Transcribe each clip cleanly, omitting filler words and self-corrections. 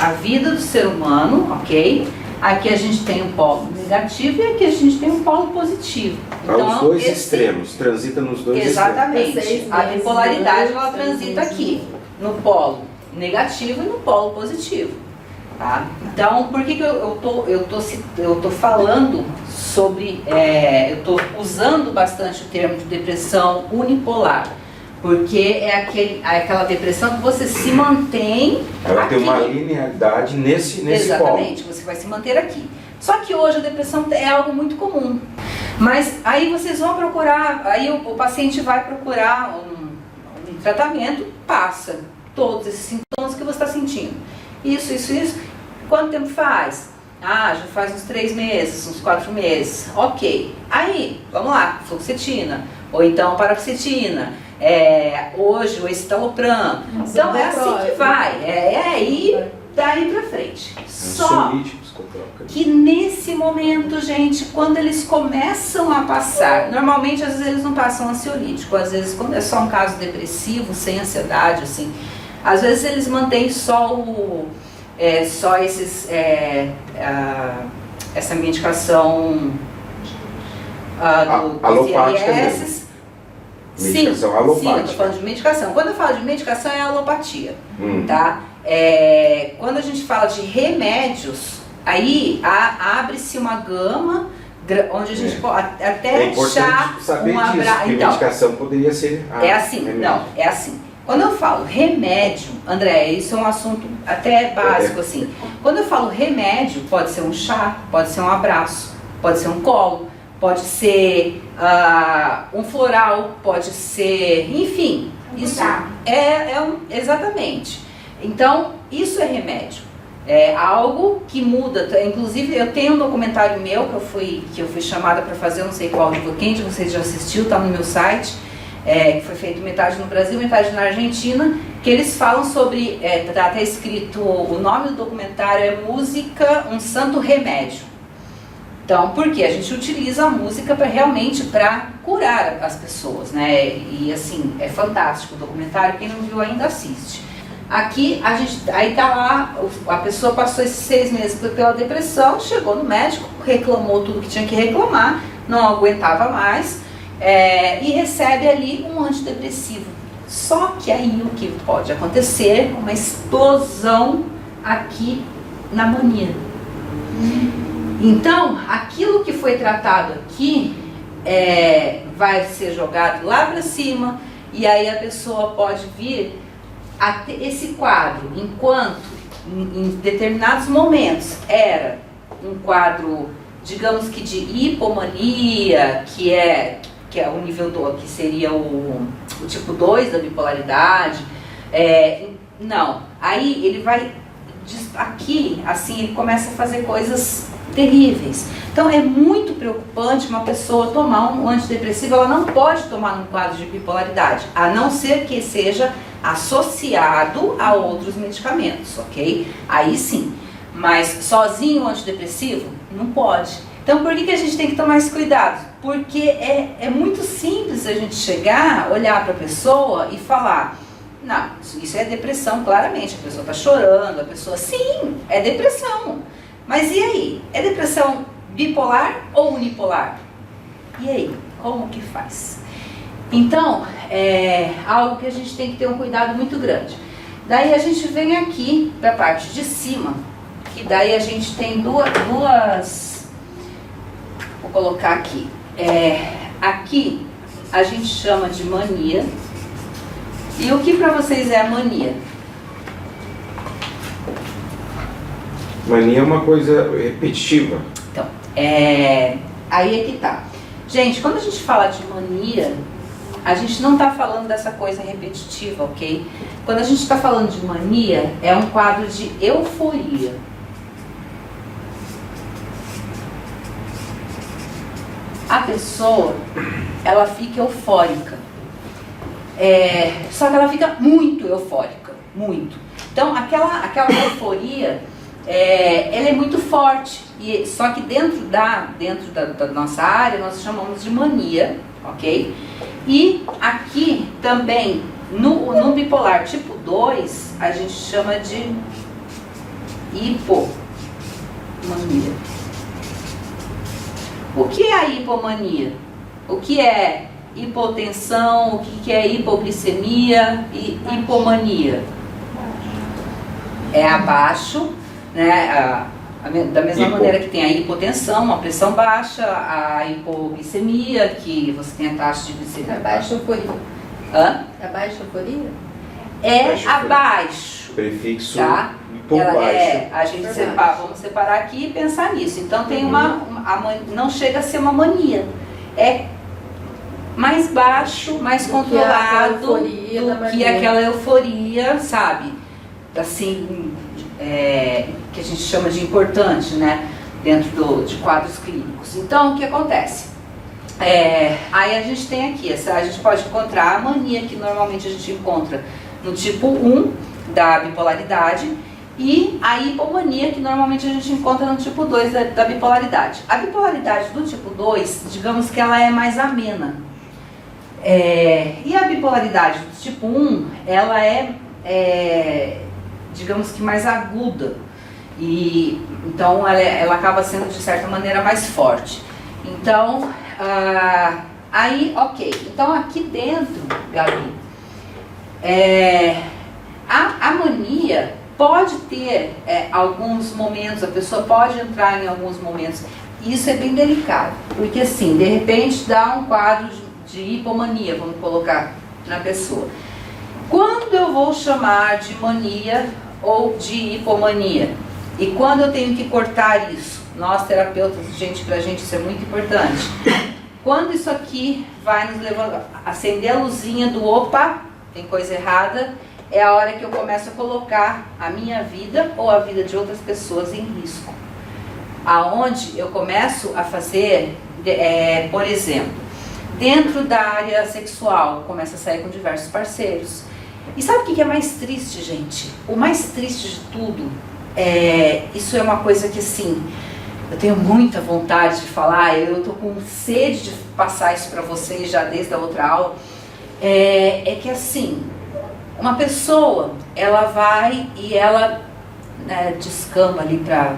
a vida do ser humano, ok? Aqui a gente tem um polo negativo e aqui a gente tem um polo positivo. Então, os dois extremos, transita nos dois exatamente. extremos. A bipolaridade, ela transita aqui, no polo negativo e no polo positivo. Tá? Então, por que eu tô falando sobre, eu estou usando bastante o termo de depressão unipolar? Porque é aquela depressão que você se mantém. Ela aqui. tem uma linearidade nesse Exatamente, polo. você vai se manter aqui. Só que hoje a depressão é algo muito comum. Mas aí vocês vão procurar, aí o paciente vai procurar um tratamento, passa todos esses sintomas que você está sentindo. Isso. Quanto tempo faz? Ah, já faz uns 3 meses, uns 4 meses. Ok. Aí, vamos lá, fluoxetina, ou então paroxetina. Hoje o escitalopram. Então é assim que vai, e daí pra frente. Só que nesse momento, gente, quando eles começam a passar, normalmente às vezes eles não passam ansiolítico, às vezes quando é só um caso depressivo, sem ansiedade, assim, às vezes eles mantêm só essa medicação do ICS. Medicação alopática. Sim, eu tô falando de medicação. Quando eu falo de medicação é alopatia, tá? Quando a gente fala de remédios, aí abre-se uma gama onde a gente pode até achar saber disso, que então, medicação poderia ser remédio. Não, é assim. Quando eu falo remédio, André, isso é um assunto até básico, assim. Quando eu falo remédio, pode ser um chá, pode ser um abraço, pode ser um colo, pode ser um floral, pode ser, enfim, isso exatamente. Então, isso é remédio. É algo que muda. Inclusive, eu tenho um documentário meu que eu fui chamada para fazer, não sei qual, quem de vocês já assistiu, tá no meu site, que foi feito metade no Brasil, metade na Argentina, que eles falam sobre, tá até escrito, o nome do documentário é Música, um Santo Remédio. Então, porque a gente utiliza a música realmente para curar as pessoas, né? E assim, é fantástico o documentário, quem não viu ainda assiste. Aqui, aí tá lá, a pessoa passou esses 6 meses pela depressão, chegou no médico, reclamou tudo que tinha que reclamar, não aguentava mais, e recebe ali um antidepressivo. Só que aí o que pode acontecer? Uma explosão aqui na mania. Então, aquilo que foi tratado aqui vai ser jogado lá para cima, e aí a pessoa pode vir a ter esse quadro, enquanto em determinados momentos era um quadro, digamos que de hipomania, que é o nível que seria o tipo 2 da bipolaridade, não, aí ele vai, aqui, assim, ele começa a fazer coisas terríveis. Então é muito preocupante uma pessoa tomar um antidepressivo. Ela não pode tomar num quadro de bipolaridade, a não ser que seja associado a outros medicamentos, ok? Aí sim, mas sozinho o antidepressivo não pode. Então por que a gente tem que tomar esse cuidado? Porque é muito simples a gente chegar, olhar para a pessoa e falar: não, isso é depressão, claramente, a pessoa está chorando, a pessoa, sim, é depressão. Mas e aí? É depressão bipolar ou unipolar? E aí? Como que faz? Então, é algo que a gente tem que ter um cuidado muito grande. Daí a gente vem aqui para a parte de cima, que daí a gente tem duas vou colocar aqui. Aqui a gente chama de mania. E o que para vocês é a mania? Mania é uma coisa repetitiva. Então, aí é que tá. Gente, quando a gente fala de mania, a gente não está falando dessa coisa repetitiva, ok? Quando a gente está falando de mania, é um quadro de euforia. A pessoa, ela fica eufórica. Só que ela fica muito eufórica, muito. Então, aquela euforia, ela é muito forte. Só que dentro da nossa área, nós chamamos de mania, ok? E aqui também, no bipolar tipo 2, a gente chama de hipomania. O que é a hipomania? O que é hipotensão? O que é hipoglicemia e hipomania? É abaixo, né? Da mesma maneira que tem a hipotensão, uma pressão baixa, a hipoglicemia, que você tem a taxa de glicemia. A baixa euforia. Hã? A baixa euforia? É abaixo. Prefixo tá? hipobaixo. A gente vamos separar aqui e pensar nisso. Então tem não chega a ser uma mania. É mais baixo, mais controlado do que aquela euforia, sabe? Assim, que a gente chama de importante, né? Dentro de quadros clínicos. Então, o que acontece? Aí a gente tem aqui, a gente pode encontrar a mania que normalmente a gente encontra no tipo 1 da bipolaridade e a hipomania que normalmente a gente encontra no tipo 2 da bipolaridade. A bipolaridade do tipo 2, digamos que ela é mais amena. E a bipolaridade do tipo 1, ela digamos que mais aguda. E então ela acaba sendo de certa maneira mais forte. Então, aí, ok. Então aqui dentro, Gabi, a mania pode ter alguns momentos, a pessoa pode entrar em alguns momentos. Isso é bem delicado, porque assim, de repente dá um quadro de hipomania, vamos colocar na pessoa. Quando eu vou chamar de mania ou de hipomania? E quando eu tenho que cortar isso? Nós terapeutas, gente, pra gente isso é muito importante. Quando isso aqui vai nos levando, acender a luzinha do opa, tem coisa errada, é a hora que eu começo a colocar a minha vida ou a vida de outras pessoas em risco. Aonde eu começo a fazer, por exemplo, dentro da área sexual, começo a sair com diversos parceiros. E sabe o que é mais triste, gente? O mais triste de tudo, isso é uma coisa que assim, eu tenho muita vontade de falar, eu tô com sede de passar isso para vocês já desde a outra aula, que assim, uma pessoa, ela vai e ela descamba ali para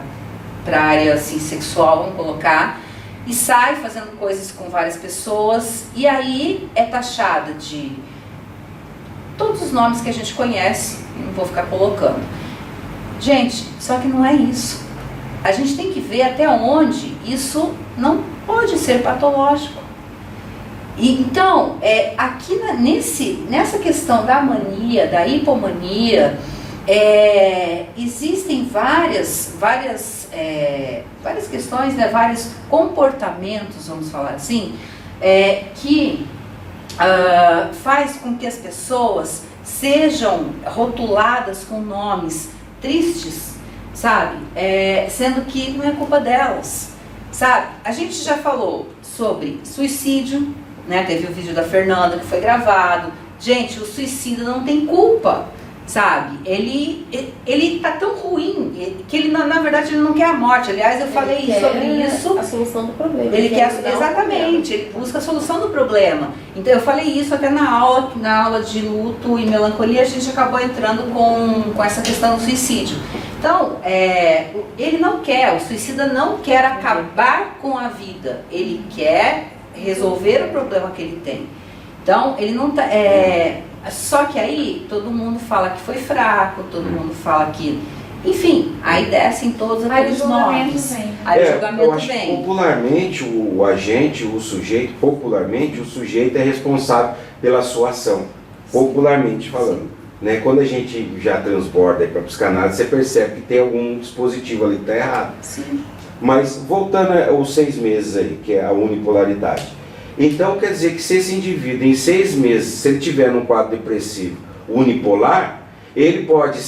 a área assim, sexual, vamos colocar, e sai fazendo coisas com várias pessoas, e aí é taxada de todos os nomes que a gente conhece, não vou ficar colocando. Gente, só que não é isso. A gente tem que ver até onde isso não pode ser patológico. E, então, aqui nessa questão da mania, da hipomania, existem várias questões, né, vários comportamentos, vamos falar assim, que faz com que as pessoas sejam rotuladas com nomes tristes, sabe? Sendo que não é culpa delas, sabe? A gente já falou sobre suicídio, né? Teve o vídeo da Fernanda que foi gravado. Gente, o suicida não tem culpa, sabe? Ele tá tão ruim que ele, na verdade, ele não quer a morte. Aliás, eu falei sobre isso. A solução do problema. Ele quer, exatamente, ele busca a solução do problema. Então eu falei isso até na aula de luto e melancolia, a gente acabou entrando com essa questão do suicídio. Então, ele não quer, o suicida não quer acabar com a vida, ele quer resolver o problema que ele tem. Então, ele não tá... só que aí, todo mundo fala que foi fraco, todo mundo fala que... Enfim, aí descem todos aqueles nomes. Aí o julgamento vem. Popularmente, o sujeito é responsável pela sua ação. Popularmente falando. Né? Quando a gente já transborda para a psicanálise, você percebe que tem algum dispositivo ali que está errado. Sim. Mas voltando aos 6 meses aí, que é a unipolaridade. Então quer dizer que se esse indivíduo em 6 meses, se ele tiver num quadro depressivo unipolar, ele pode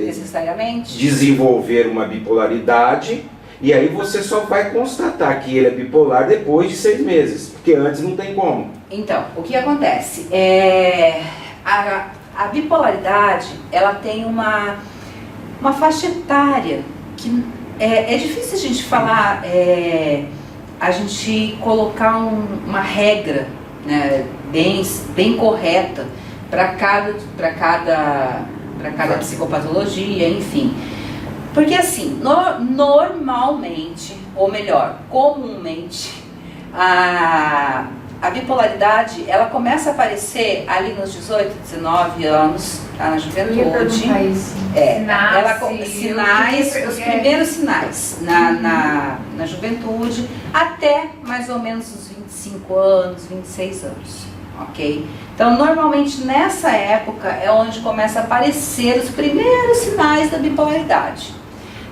necessariamente desenvolver uma bipolaridade, e aí você só vai constatar que ele é bipolar depois de 6 meses, porque antes não tem como. Então, o que acontece? A bipolaridade, ela tem uma faixa etária que é difícil a gente falar, a gente colocar uma regra, né, bem correta para cada psicopatologia, enfim. Porque assim, normalmente, ou melhor, comumente, a bipolaridade, ela começa a aparecer ali nos 18, 19 anos, tá, na juventude. Os primeiros sinais na juventude, até mais ou menos os 25 anos, 26 anos, ok? Então, normalmente nessa época é onde começa a aparecer os primeiros sinais da bipolaridade.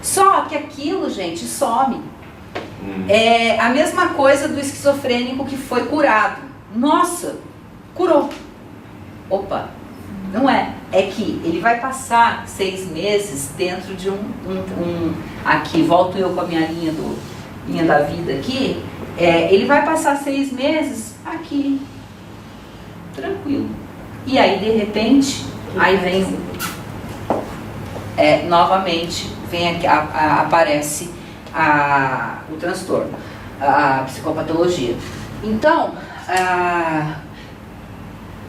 Só que aquilo, gente, some. É a mesma coisa do esquizofrênico que foi curado. Nossa, curou. Opa, não é. É que ele vai passar 6 meses dentro de aqui, volto eu com a minha linha da vida aqui. Ele vai passar 6 meses aqui, tranquilo. E aí, de repente, aí vem novamente, aparece o transtorno, a psicopatologia. Então,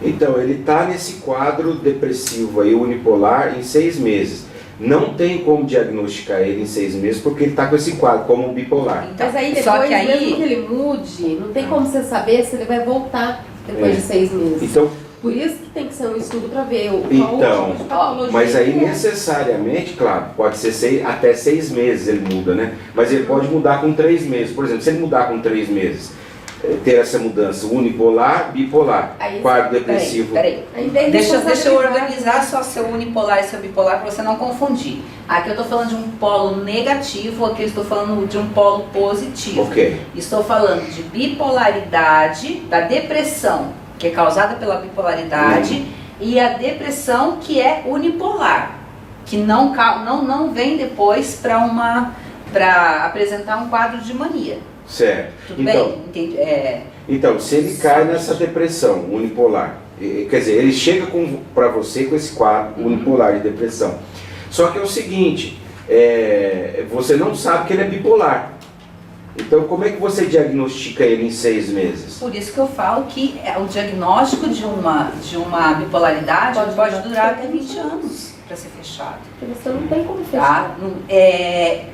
ele está nesse quadro depressivo aí, unipolar, em 6 meses. Não tem como diagnosticar ele em 6 meses, porque ele está com esse quadro, como bipolar. Então, mas aí depois, mesmo que ele mude, não tem como você saber se ele vai voltar depois de 6 meses. Então, por isso que tem que ser um estudo para ver qual então, tipo de patologia. Mas aí necessariamente, claro, pode ser até 6 meses ele muda, né? Mas ele pode mudar com 3 meses. Por exemplo, se ele mudar com 3 meses, ter essa mudança unipolar, bipolar, quadro depressivo. Peraí. Deixa eu organizar só seu unipolar e seu bipolar para você não confundir. Aqui eu estou falando de um polo negativo, aqui eu estou falando de um polo positivo. Ok. Estou falando de bipolaridade, da depressão, que é causada pela bipolaridade, e a depressão que é unipolar, que não vem depois para apresentar um quadro de mania. Certo. Tudo bem? Entendi. Então, se ele cai nessa depressão unipolar, quer dizer, ele chega para você com esse quadro unipolar de depressão. Só que é o seguinte, você não sabe que ele é bipolar. Então, como é que você diagnostica ele em 6 meses? Por isso que eu falo que o diagnóstico de uma bipolaridade pode durar até 20 anos para ser fechado. Porque você não tem como fechar. Tá?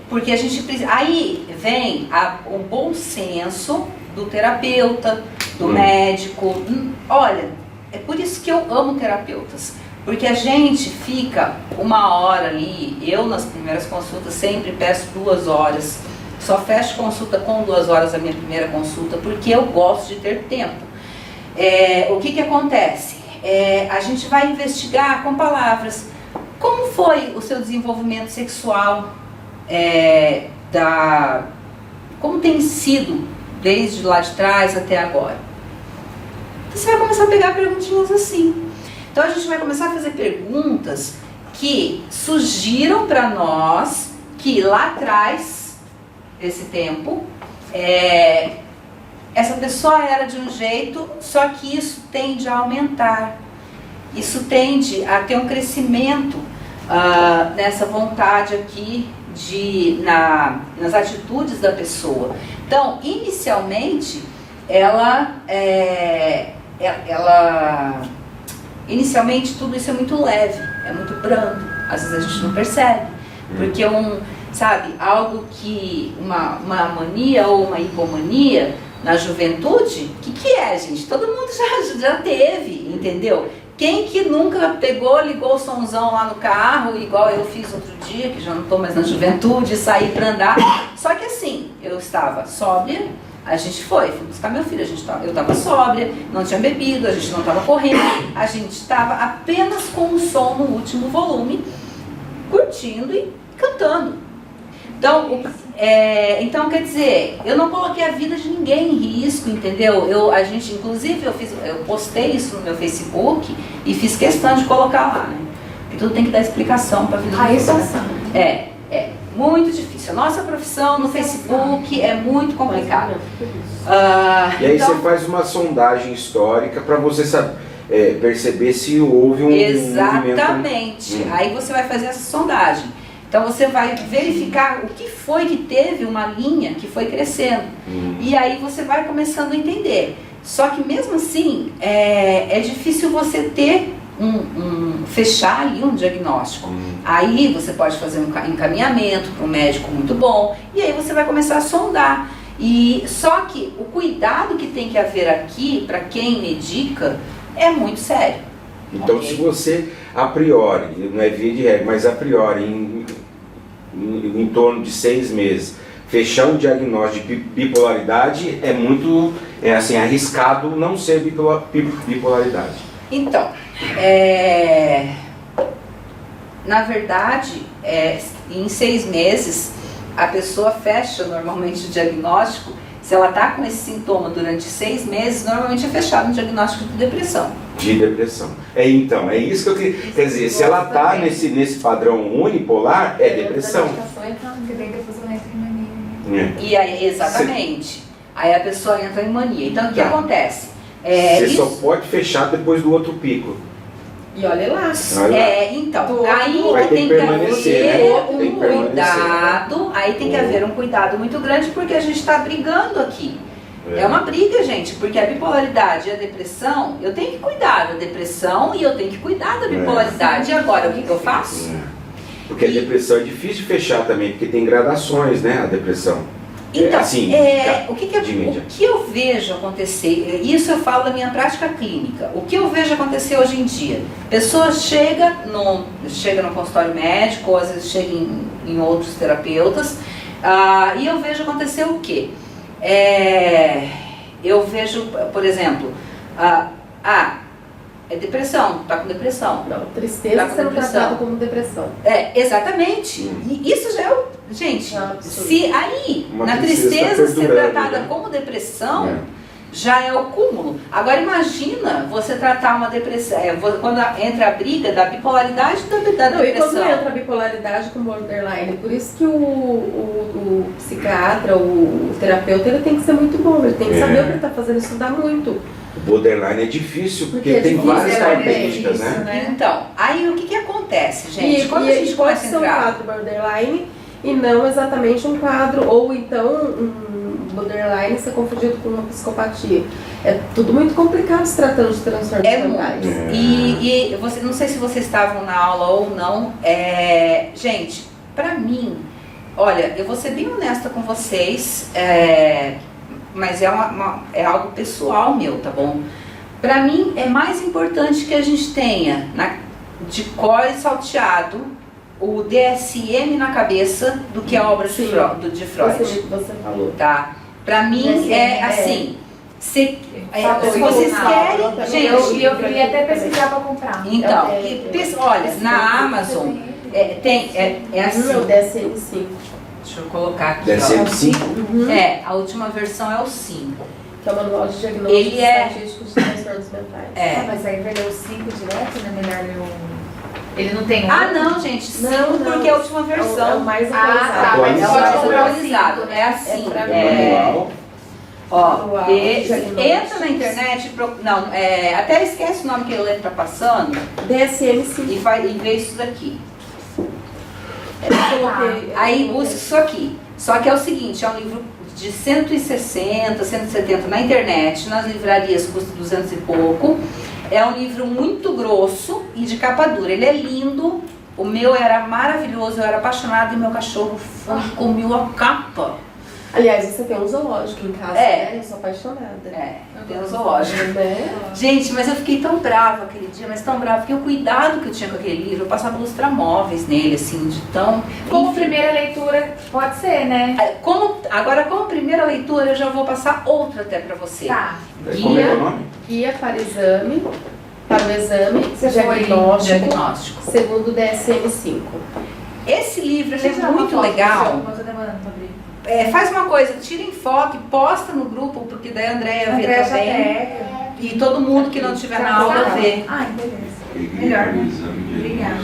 Porque a gente precisa. Aí vem o bom senso do terapeuta, do médico. Olha, é por isso que eu amo terapeutas. Porque a gente fica 1 hora ali, eu nas primeiras consultas sempre peço 2 horas. Só fecho consulta com 2 horas a minha primeira consulta, porque eu gosto de ter tempo. O que acontece? A gente vai investigar com palavras. Como foi o seu desenvolvimento sexual? Como tem sido desde lá de trás até agora? Então, você vai começar a pegar perguntinhas assim. Então a gente vai começar a fazer perguntas que sugiram para nós que lá atrás, esse tempo, essa pessoa era de um jeito, só que isso tende a aumentar. Isso tende a ter um crescimento nessa vontade aqui nas atitudes da pessoa. Então, inicialmente, inicialmente tudo isso é muito leve, é muito brando. Às vezes a gente não percebe, porque algo que uma mania ou uma hipomania na juventude, o que é, gente? Todo mundo já teve, entendeu? Quem que nunca ligou o somzão lá no carro, igual eu fiz outro dia, que já não estou mais na juventude, saí para andar. Só que assim, eu estava sóbria, a gente fui buscar meu filho, eu estava sóbria, não tinha bebido, a gente não estava correndo, a gente estava apenas com o som no último volume, curtindo e cantando. Então, quer dizer, eu não coloquei a vida de ninguém em risco, entendeu? Inclusive, eu postei isso no meu Facebook e fiz questão de colocar lá, né? Porque tudo tem que dar explicação para a vida isso é muito difícil. A nossa profissão no Facebook é muito complicada. E aí você faz uma sondagem histórica para você perceber se houve um Exatamente. movimento. Aí você vai fazer essa sondagem. Então você vai verificar o que foi que teve uma linha que foi crescendo. E aí você vai começando a entender. Só que mesmo assim, é difícil você ter fechar ali um diagnóstico. Aí você pode fazer um encaminhamento para um médico muito bom, e aí você vai começar a sondar. E só que o cuidado que tem que haver aqui para quem medica é muito sério. Então, Ok? se você, a priori, não é via de regra, mas a priori, em torno de 6 meses, fechar um diagnóstico de bipolaridade é muito, assim, arriscado não ser bipolaridade. Então, na verdade, em 6 meses, a pessoa fecha normalmente o diagnóstico. Se ela está com esse sintoma durante 6 meses, normalmente é fechado um diagnóstico de depressão. De depressão. Então, é isso que eu queria. Quer dizer, se ela está nesse padrão unipolar, é depressão. Porque daí depois ela entra em mania. E aí, exatamente. Aí a pessoa entra em mania. Então, o que Tá. acontece? Você Isso- só pode fechar depois do outro pico. E olha lá. Então, aí Vai ter tem que que permanecer, haver né? Tem um que permanecer. cuidado, aí tem que haver um cuidado muito grande, porque a gente está brigando aqui. É uma briga, gente, porque a bipolaridade e a depressão, eu tenho que cuidar da depressão e eu tenho que cuidar da bipolaridade. E agora, o que eu faço? Porque a depressão é difícil de fechar também, porque tem gradações, né, a depressão. Então, assim, o que mídia. eu vejo acontecer, isso eu falo da minha prática clínica, o que eu vejo acontecer hoje em dia? Pessoa chega no consultório médico, ou às vezes chega em outros terapeutas, e eu vejo acontecer o quê? Eu vejo, por exemplo, é depressão, tá com depressão. Não, tristeza Tá com sendo depressão. tratada como depressão. Exatamente. E isso já é o... Gente, É um absurdo. se aí, Uma na tristeza tristeza tá ser perdurando, tratada né? como depressão, já é o cúmulo. Agora imagina você tratar uma depressão, quando entra a briga da bipolaridade e da Não, e quando depressão. entra a bipolaridade com borderline, por isso que o psiquiatra, o terapeuta, ele tem que ser muito bom, ele tem que saber o que ele está fazendo, estudar muito. O borderline é difícil, porque Porque é tem difícil, várias é características, difícil, né? Então, aí o que acontece, gente? E Quando a gente pode começa a ser um entrar... quadro borderline e não exatamente um quadro, ou então um borderline ser confundido com uma psicopatia. É tudo muito complicado se tratando de transtornos mentais. muito. E você, não sei se vocês estavam na aula ou não. Gente, pra mim, olha, eu vou ser bem honesta com vocês, mas é algo pessoal meu, tá bom? Pra mim é mais importante que a gente tenha de cor e salteado o DSM na cabeça do que a obra de Sim. Freud. Você falou. Tá? Pra mim DSM, assim, se Falou, vocês falou, querem, falou, gente, Eu fui até pesquisar pra comprar. então, É, olha, na Amazon tem, assim, Meu DSM-5, deixa eu colocar aqui, DSM-5? ó. A última versão é o 5. que é o Manual de Diagnóstico Ele é- Estatístico de Transtornos Mentais. Mas aí vai ler o 5 direto, né? Melhor ler o... Ele não tem um? Não, gente, 5 Não, porque é a última É o versão. mais tá, atualizado. mas Atualizado. pode É comprar o atualizado, 5, né? é assim. É pra Manual. Ó, Manual entra diagnóstico. na internet, até esquece o nome que ele tá passando DSM-5. e vê isso daqui. Eu coloquei- Aí busca isso aqui. Só que é o seguinte, é um livro de 160, 170 na internet, nas livrarias custa 200 e pouco. É um livro muito grosso e de capa dura. Ele é lindo. O meu era maravilhoso, eu era apaixonada e meu cachorro foi e comeu a capa. Aliás, você tem um zoológico em casa, né? Eu sou apaixonada. Tem um zoológico. Né? Gente, mas eu fiquei tão brava aquele dia, mas tão brava, porque o cuidado que eu tinha com aquele livro, eu passava lustramóveis nele, assim, de tão... Como Enfim, primeira leitura, pode ser, né? agora, como primeira leitura, eu já vou passar outra até pra você. Tá. Como é que é o nome? Guia para o exame Você foi diagnóstico, segundo o DSM-5. Esse livro ele é Deixa eu tirar uma muito foto, legal. pessoal, eu tô demorando pra abrir. Faz uma coisa, tirem foto e posta no grupo, porque daí a Andréia vê André já também. pega. E todo mundo que não estiver na aula vê. Ai, beleza. Melhor, né? Obrigada.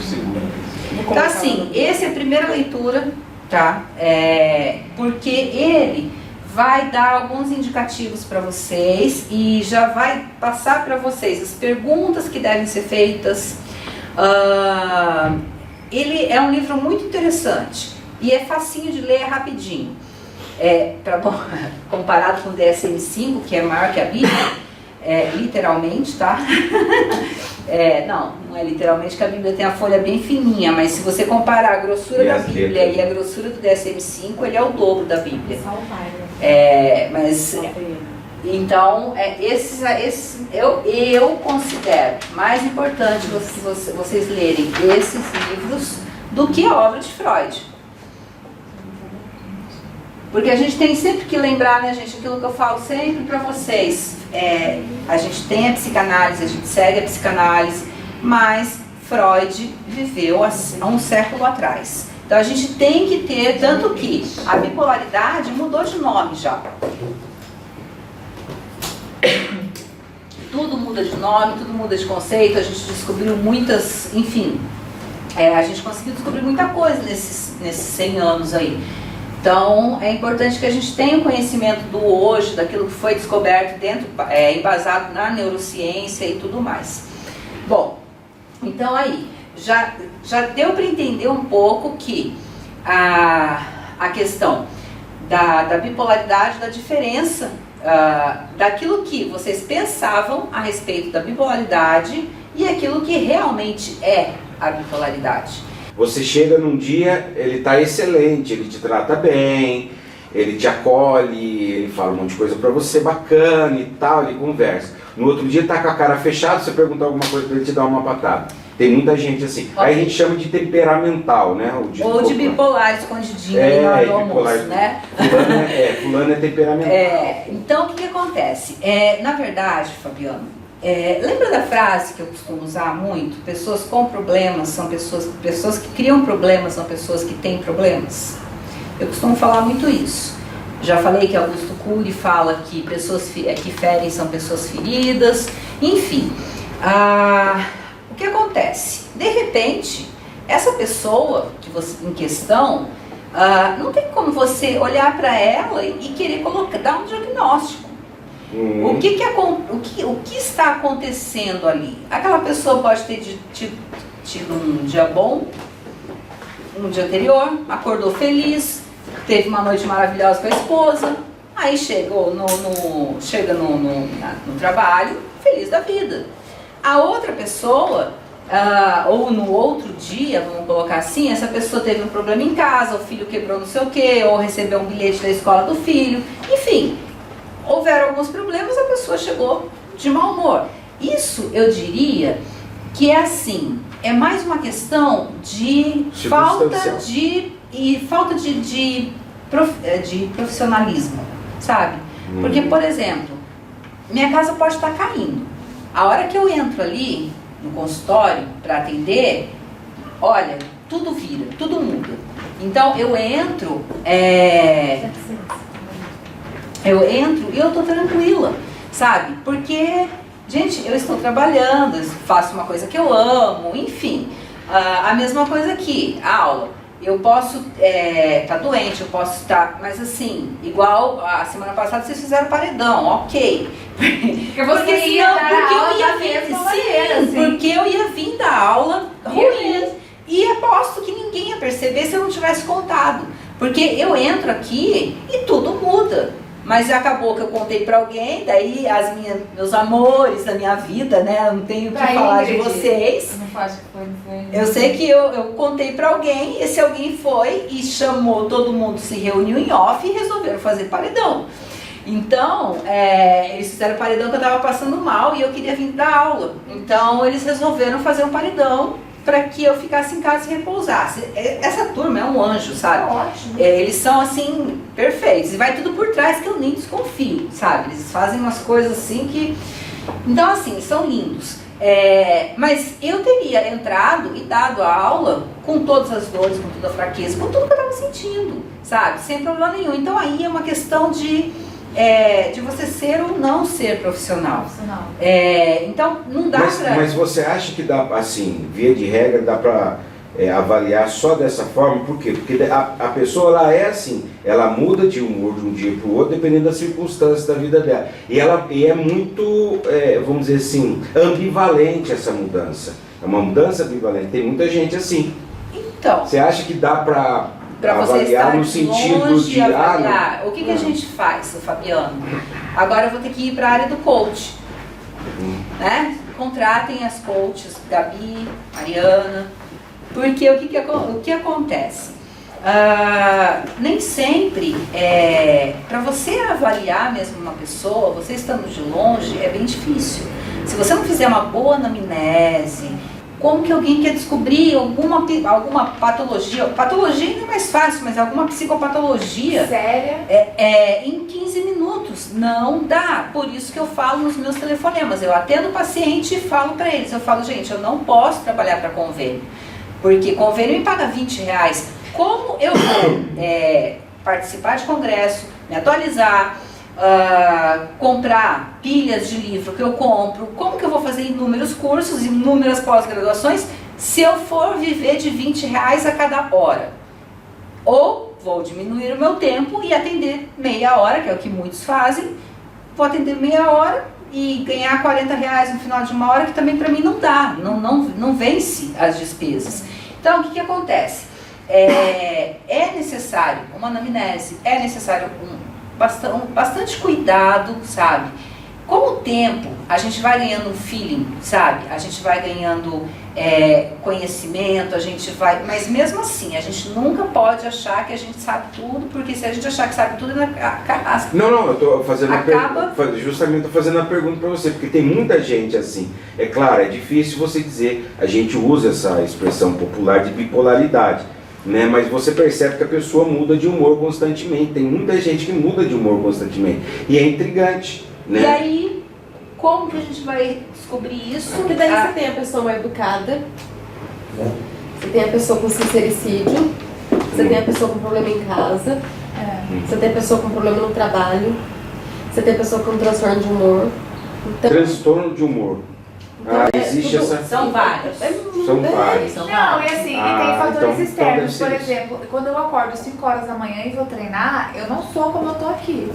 Então, assim, essa é a primeira leitura, tá? Porque ele vai dar alguns indicativos para vocês e já vai passar para vocês as perguntas que devem ser feitas. Ele é um livro muito interessante e é facinho de ler, rapidinho. Comparado com o DSM-5, que é maior que a Bíblia, literalmente, tá? Não é literalmente, que a Bíblia tem a folha bem fininha, mas se você comparar a grossura da Bíblia e a grossura do DSM-5, ele é o dobro da Bíblia. Só o pai, né? Então, eu considero mais importante vocês lerem esses livros do que a obra de Freud. Porque a gente tem sempre que lembrar, né, gente, aquilo que eu falo sempre para vocês. A gente tem a psicanálise, a gente segue a psicanálise, mas Freud viveu há um século atrás. Então a gente tem que ter, tanto que a bipolaridade mudou de nome já. Tudo muda de nome, tudo muda de conceito, a gente descobriu muitas, enfim, a gente conseguiu descobrir muita coisa nesses 100 anos aí. Então é importante que a gente tenha o conhecimento do hoje, daquilo que foi descoberto dentro, embasado na neurociência e tudo mais. Bom, então aí, já deu para entender um pouco que a questão da bipolaridade, da diferença daquilo que vocês pensavam a respeito da bipolaridade e aquilo que realmente é a bipolaridade. Você chega num dia, ele está excelente, ele te trata bem, ele te acolhe, ele fala um monte de coisa para você bacana e tal, ele conversa. No outro dia tá com a cara fechada, você pergunta alguma coisa para ele te dar uma patada. Tem muita gente assim. Aí a gente chama de temperamental, né? Ou de bipolar escondidinho ali na hora do almoço, né? Fulano é temperamental. Então, o que acontece? Na verdade, Fabiano, lembra da frase que eu costumo usar muito? Pessoas com problemas são pessoas que criam problemas, são pessoas que têm problemas. Eu costumo falar muito isso. Já falei que Augusto Cury fala que pessoas que ferem são pessoas feridas, enfim. O que acontece? De repente, essa pessoa em questão, não tem como você olhar para ela e querer dar um diagnóstico. O que está acontecendo ali? Aquela pessoa pode ter tido um dia bom, um dia anterior, acordou feliz, teve uma noite maravilhosa com a esposa, aí chega no trabalho, feliz da vida. A outra pessoa, ou no outro dia, vamos colocar assim, essa pessoa teve um problema em casa, o filho quebrou não sei o quê, ou recebeu um bilhete da escola do filho, enfim, houveram alguns problemas, a pessoa chegou de mau humor. Isso, eu diria, que é assim, é mais uma questão de falta de profissionalismo, sabe? Porque, por exemplo, minha casa pode estar caindo. A hora que eu entro ali no consultório para atender, olha, tudo vira, tudo muda. Então eu entro e eu tô tranquila, sabe? Porque, gente, eu estou trabalhando, eu faço uma coisa que eu amo, enfim. A mesma coisa aqui, a aula. Eu posso estar doente, eu posso estar, mas assim, igual a semana passada vocês fizeram paredão, ok. Porque eu ia vir da aula ruim. E aposto que ninguém ia perceber se eu não tivesse contado. Porque eu entro aqui e tudo muda. Mas acabou que eu contei pra alguém, daí meus amores da minha vida, né? Eu não tenho o que falar de vocês. Eu sei que eu contei pra alguém, esse alguém foi e chamou, todo mundo se reuniu em off e resolveram fazer paredão. Então, eles fizeram paredão que eu tava passando mal e eu queria vir dar aula. Então, eles resolveram fazer um paredão para que eu ficasse em casa e repousasse. Essa turma é um anjo, sabe? Ótimo. Eles são, assim, perfeitos. E vai tudo por trás que eu nem desconfio, sabe? Eles fazem umas coisas assim que... Então, assim, são lindos. Mas eu teria entrado e dado a aula com todas as dores, com toda a fraqueza, com tudo que eu estava sentindo, sabe? Sem problema nenhum. Então, aí é uma questão de você ser ou não ser profissional. Então, não dá pra... Mas você acha que dá, assim, via de regra, dá pra avaliar só dessa forma? Por quê? Porque a pessoa, ela é assim, ela muda de humor de um dia para o outro, dependendo das circunstâncias da vida dela. E é muito, vamos dizer assim, ambivalente essa mudança. É uma mudança ambivalente. Tem muita gente assim. Então... Você acha que dá para você estar no sentido de avaliar. O que a gente faz, Fabiano? Agora eu vou ter que ir para a área do coach. né? Contratem as coaches, Gabi, Mariana, porque o que acontece? Nem sempre, para você avaliar mesmo uma pessoa, você estando de longe, é bem difícil. Se você não fizer uma boa anamnese, como que alguém quer descobrir alguma patologia? Patologia ainda é mais fácil, mas alguma psicopatologia Séria? Em 15 minutos. Não dá. Por isso que eu falo nos meus telefonemas. Eu atendo o paciente e falo para eles. Eu falo, gente, eu não posso trabalhar para convênio, porque convênio me paga R$20. Como eu vou participar de congresso, me atualizar, comprar pilhas de livro que eu compro, como que eu vou fazer inúmeros cursos, inúmeras pós-graduações, se eu for viver de R$20 a cada hora? Ou vou diminuir o meu tempo e atender meia hora, que é o que muitos fazem, vou atender meia hora e ganhar R$40 no final de uma hora, que também para mim não dá, não vence as despesas. Então, o que acontece? É necessário uma anamnese, é necessário bastante cuidado, sabe? Com o tempo, a gente vai ganhando um feeling, sabe? A gente vai ganhando conhecimento, mas mesmo assim, a gente nunca pode achar que a gente sabe tudo, porque se a gente achar que sabe tudo, Não, eu tô fazendo justamente tô fazendo a pergunta para você, porque tem muita gente assim. É claro, é difícil você dizer, a gente usa essa expressão popular de bipolaridade, né? Mas você percebe que a pessoa muda de humor constantemente. Tem muita gente que muda de humor constantemente. E é intrigante, né? E aí, como que a gente vai descobrir isso? Porque daí você tem a pessoa mal educada, você tem a pessoa com sincericídio, você tem a pessoa com problema em casa, você tem a pessoa com problema no trabalho, você tem a pessoa com transtorno de humor. Então, transtorno de humor. Existe essa... São vários. São vários. Não, e assim, e tem fatores externos. Então Por exemplo, quando eu acordo 5 horas da manhã e vou treinar, eu não sou como eu tô aqui.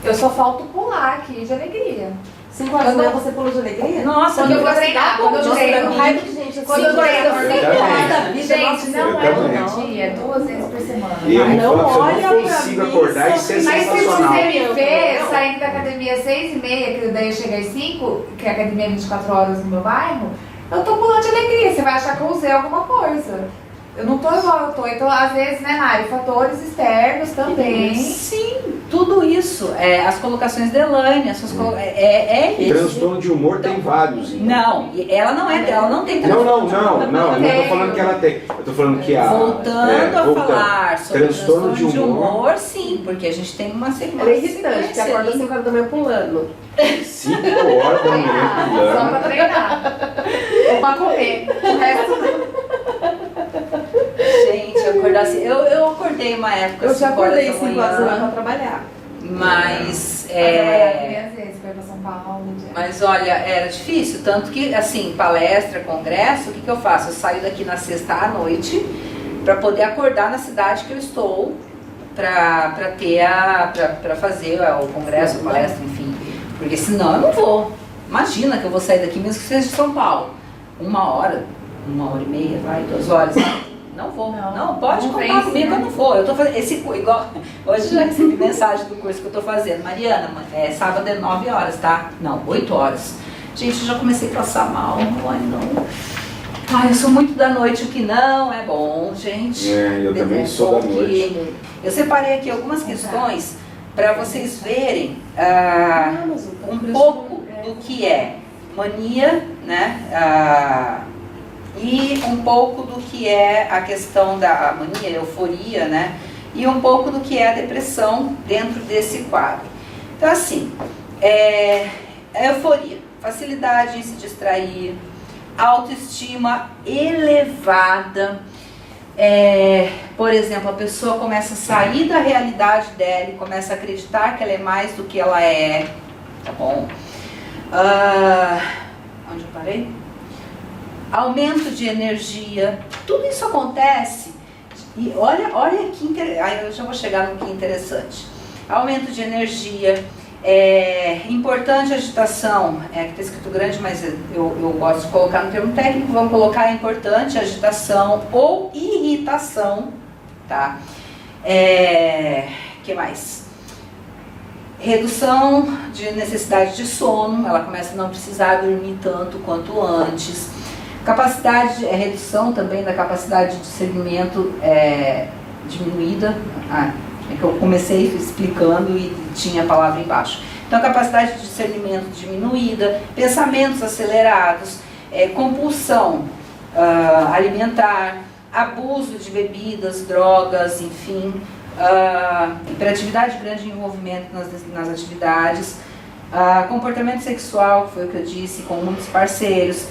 Eu só falto pular aqui de alegria. 5 horas da manhã você pula de alegria? Nossa, Quando eu vou treinar, quando eu treino, raiva de gente, quando eu treino, gente, não é todo dia, é 2 vezes por semana. E eu não vou falar que eu olha não pra consigo mim, acordar e ser Mas se sensacional. você me ver saindo da academia às 6h30, que daí eu chego às 5, que a academia é 24 horas no meu bairro, eu tô pulando de alegria, você vai achar que eu usei alguma coisa. Eu não tô igual eu tô, então às vezes, né, Mari, fatores externos também. Sim, tudo isso. As colocações da Elaine, isso. Transtorno de humor tem vários. Então. Não, ela não tem Não transtorno. tô falando que ela tem. Eu tô falando que Voltando a falar sobre transtorno de humor, sim, porque a gente tem uma sequência. Ela é irritante, porque acorda 5 horas da manhã pulando. 5 horas da manhã Só pulando. pra treinar. Ou pra comer. O resto... Gente, acordar assim. Eu acordei uma época. Eu já acordei 5 5 horas da manhã pra trabalhar. Mas às vezes, foi pra São Paulo. Mas olha, era difícil, tanto que assim, palestra, congresso, o que eu faço? Eu saio daqui na sexta à noite para poder acordar na cidade que eu estou para fazer o congresso, a palestra, enfim. Porque senão eu não vou. Imagina que eu vou sair daqui mesmo que seja de São Paulo. 1 hora, 1h30, 2 horas. Não vou. Não pode não contar vem, comigo, né? eu não vou. Eu tô fazendo igual. Hoje já recebi mensagem do curso que eu tô fazendo. Mariana, sábado é 9 horas, tá? Não, 8 horas. Gente, eu já comecei a passar mal. Eu sou muito da noite, o que não é bom, gente. Eu também sou da noite. Eu separei aqui algumas questões para vocês verem um pouco do que é mania, né? E um pouco do que é a questão da mania, euforia, né? E um pouco do que é a depressão dentro desse quadro. Então, assim, a euforia, facilidade em se distrair, autoestima elevada. Por exemplo, a pessoa começa a sair da realidade dela e começa a acreditar que ela é mais do que ela é, tá bom? Onde eu parei? Aumento de energia, tudo isso acontece, e olha que aí eu já vou chegar no que é interessante. Aumento de energia, importante agitação, que está escrito grande, mas eu gosto de colocar no termo técnico, vamos colocar importante agitação ou irritação, tá? Que mais? Redução de necessidade de sono, ela começa a não precisar dormir tanto quanto antes. Redução também da capacidade de discernimento diminuída. É que eu comecei explicando e tinha a palavra embaixo. Então, capacidade de discernimento diminuída, pensamentos acelerados, compulsão alimentar, abuso de bebidas, drogas, enfim, hiperatividade, grande envolvimento nas atividades, comportamento sexual, que foi o que eu disse, com muitos parceiros,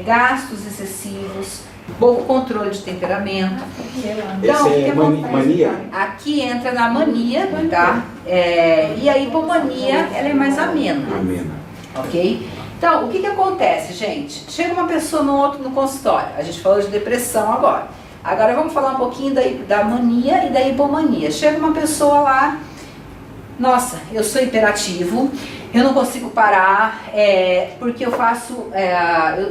gastos excessivos, pouco controle de temperamento. Então, esse é mania? Aqui entra na mania, tá? E a hipomania, ela é mais amena. Ok? Então, o que acontece, gente? Chega uma pessoa no consultório, a gente falou de depressão agora. Agora vamos falar um pouquinho da mania e da hipomania. Chega uma pessoa lá, nossa, eu sou hiperativo, eu não consigo parar, porque eu faço,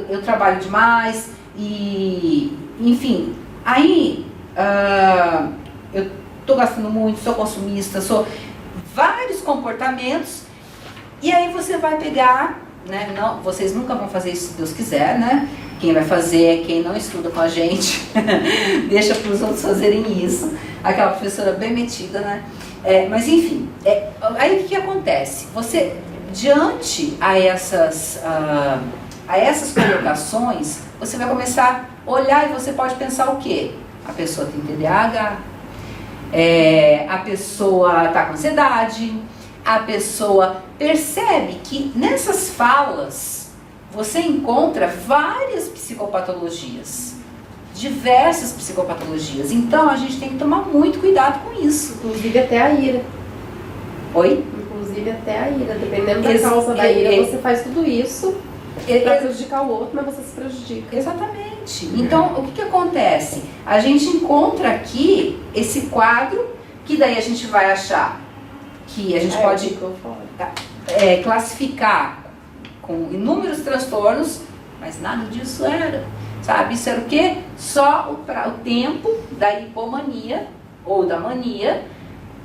eu trabalho demais, e, enfim, aí eu tô gastando muito, sou consumista, sou vários comportamentos, e aí você vai pegar, né? Não, vocês nunca vão fazer isso se Deus quiser, né? Quem vai fazer é quem não estuda com a gente, deixa para os outros fazerem isso, aquela professora bem metida, né? Mas enfim, aí o que acontece? Você, diante a essas colocações, você vai começar a olhar e você pode pensar o quê? A pessoa tem TDAH, a pessoa está com ansiedade, a pessoa percebe que nessas falas você encontra várias psicopatologias, diversas psicopatologias. Então a gente tem que tomar muito cuidado com isso. Inclusive até a ira. Oi? Inclusive até a ira. Dependendo da causa da ira, você faz tudo isso para prejudicar o outro, mas você se prejudica. Exatamente. Então, o que acontece? A gente encontra aqui esse quadro, que daí a gente vai achar que a gente pode classificar com inúmeros transtornos, mas nada disso era, sabe? Isso era o quê? Só o tempo da hipomania ou da mania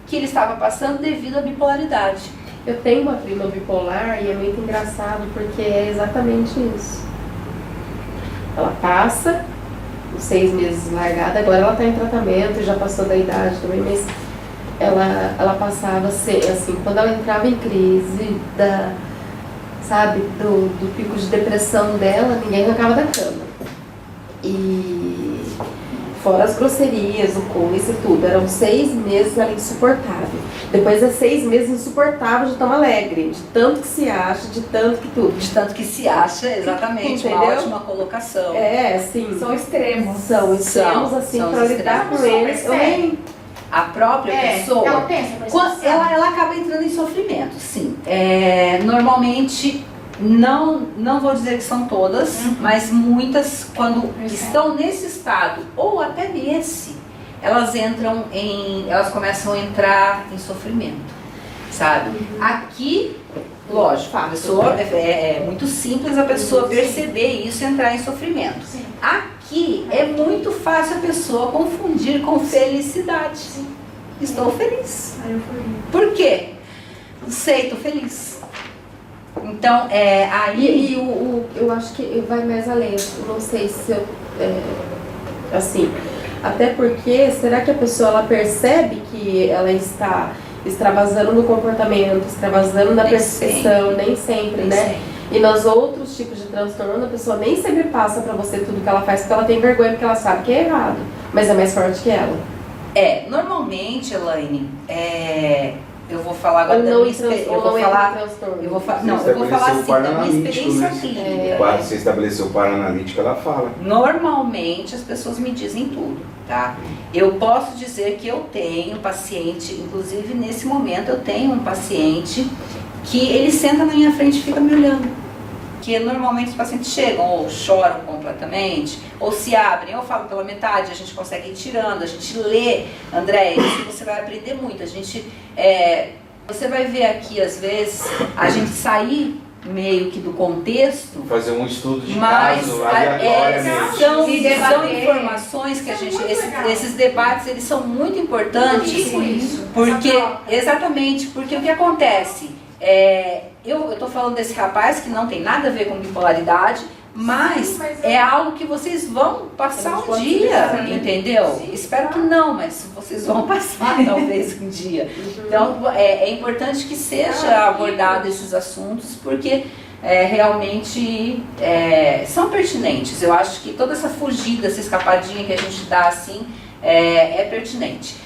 que ele estava passando devido à bipolaridade. Eu tenho uma prima bipolar e é muito engraçado porque é exatamente isso. Ela passa os 6 meses largada, agora ela está em tratamento, já passou da idade também, mas ela passava assim, quando ela entrava em crise, sabe, do pico de depressão dela, ninguém arrancava da cama. E fora as grosserias, o coice e tudo, eram 6 meses ela insuportável. Depois de 6 meses insuportável, já tão alegre, de tanto que se acha, de tanto que tudo. De tanto que se acha, exatamente, entendeu? uma ótima colocação. Sim. São extremos. São extremos, assim, são pra lidar com eles. Eu nem... A própria pessoa, ela pensa, ela acaba entrando em sofrimento, sim. Normalmente, não vou dizer que são todas, mas muitas, quando estão nesse estado, ou até nesse, elas começam a entrar em sofrimento, sabe? Aqui, lógico, a pessoa, é muito simples a pessoa perceber isso e entrar em sofrimento. Sim. Aqui é muito fácil a pessoa confundir com felicidade. Sim. Estou feliz. Por quê? Não sei, estou feliz. Então, aí... eu acho que vai mais além. Eu não sei se eu... assim, até porque, será que a pessoa ela percebe que ela está extravasando no comportamento, extravasando na percepção? Nem sempre, né? Sempre. E nos outros tipos de transtorno, a pessoa nem sempre passa pra você tudo que ela faz, porque ela tem vergonha, porque ela sabe que é errado, mas é mais forte que ela. Normalmente, Elaine, eu vou falar agora da minha experiência. Eu vou falar assim, da minha experiência clínica. Quando você estabeleceu o paraanalítico, ela fala. Normalmente as pessoas me dizem tudo, tá? Eu posso dizer que eu tenho paciente, inclusive nesse momento eu tenho um paciente que ele senta na minha frente e fica me olhando. Que normalmente os pacientes chegam ou choram completamente, ou se abrem, ou falam pela metade, a gente consegue ir tirando, a gente lê. André, isso você vai aprender muito. Você vai ver aqui, às vezes, a gente sair Meio que do contexto, fazer um estudo de mas caso aleatoriamente. são informações que a gente, esses debates, eles são muito importantes, porque exatamente, porque o que acontece, eu estou falando desse rapaz que não tem nada a ver com bipolaridade, mas é algo que vocês vão passar um dia, entendeu? Espero que não, mas vocês vão passar talvez um dia. Então é importante que seja abordado esses assuntos, porque realmente são pertinentes. Eu acho que toda essa fugida, essa escapadinha que a gente dá assim, é pertinente.